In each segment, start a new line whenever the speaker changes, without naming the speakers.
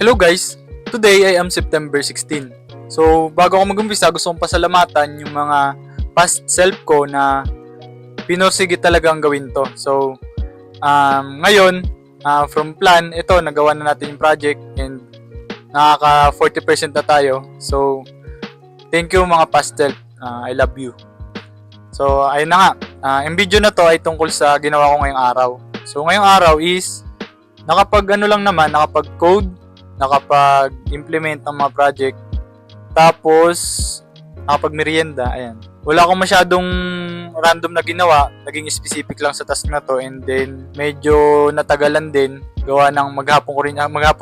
Hello guys! Today ay September 16. So, bago ako mag-umpisa, gusto kong pasalamatan yung mga past self ko na pinursige talagang gawin to. So, ngayon, from plan, ito, nagawa na natin yung project and nakaka 40% na tayo. So, thank you mga past self. I love you. So, ayun na nga. Yung video na to ay tungkol sa ginawa ko ngayong araw. So, ngayong araw is nakapag-code, nakapag-implement ng mga project, tapos nakapag-merienda, ayan. Wala akong masyadong random na ginawa, naging specific lang sa task na to, and then medyo natagalan din, gawa ng maghapon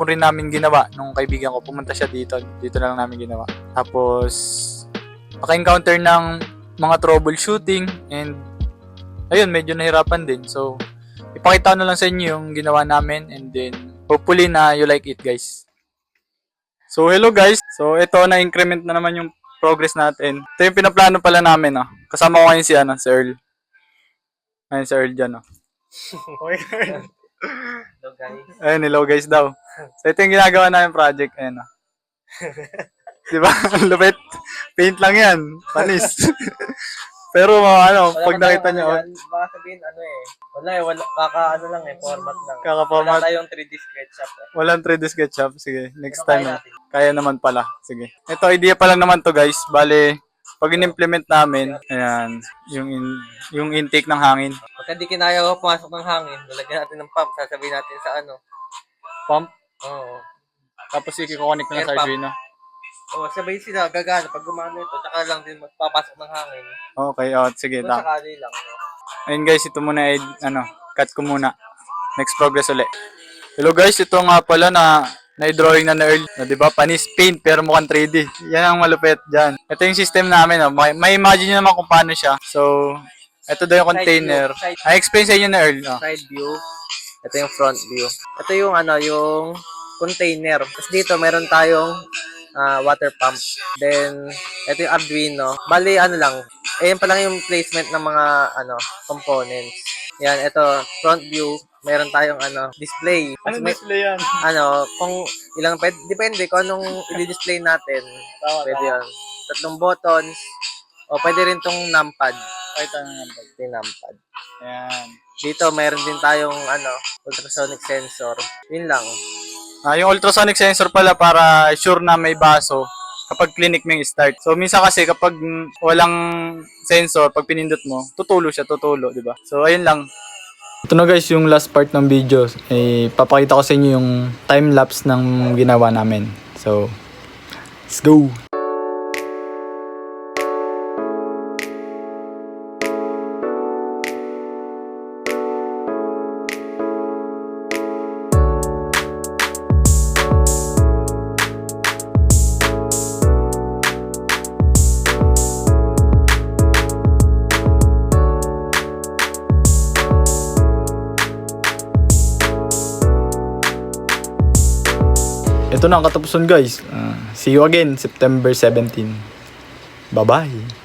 rin namin ginawa nung kaibigan ko, pumunta siya dito na lang namin ginawa. Tapos, naka-encounter ng mga troubleshooting, and ayun, medyo nahirapan din, so ipakita ko na lang sa inyo yung ginawa namin, and then hopefully na you like it guys. So hello guys, so ito na-increment na naman yung progress natin. Ito yung pinaplano pala namin. Kasama ko ngayon si Earl. Ayun si Earl dyan. Okay, Earl.
Hello guys.
Ayun, hello guys daw. So ito yung ginagawa namin project. Ayun. Diba? Lupit. Paint lang yan. Panis. Pero pag nakita nyo,
baka sabihin format lang.
Kaka-format.
Wala tayong 3D SketchUp.
Walang 3D SketchUp. Sige, next time. Kaya naman pala. Sige. Ito, idea pa lang naman to guys. Bale, pag in-implement namin, ayan, yung intake ng hangin.
Pagka di kinaya ko pumasok ng hangin, lalagyan natin ng pump, sasabihin natin sa
Pump.
Oo.
Tapos i-connect na sa Arduino.
Oo, sabay sila gagana pag gumano ito, tsaka lang din magpapasok ng hangin.
Okay, sige.
Kung sakali lang.
Ayun guys, ito muna cut ko muna. Next progress ulit. Hello guys, ito nga pala na-drawing na Earl. Di ba? Panis paint pero mukhang 3D. Yan ang malupit dyan. Ito yung system namin. May imagine nyo naman kung paano siya. So, ito daw yung container. I explain sa inyo na Earl.
Side view. Ito yung front view. Ito yung yung container. Tapos dito meron tayong water pump. Then, ito yung Arduino. Bali, lang. Ayan pa lang yung placement ng mga components. Yan, ito, front view. Meron tayong display.
Anong display yan?
Kung ilang, depende kung anong i-display natin. Pwede yan. 3 buttons. O pwede rin tong numpad.
Ito yung
numpad.
Ayan.
Dito, meron din tayong ultrasonic sensor. Yun lang.
Yung ultrasonic sensor pala para sure na may baso kapag clinic mo yung start. So, minsan kasi kapag walang sensor, pag pinindot mo, tutulo, di ba? So, ayun lang. Ito na guys, yung last part ng video. Papakita ko sa inyo yung time-lapse ng ginawa namin. So, let's go! Ito na ang katapusan guys. See you again September 17. Bye-bye.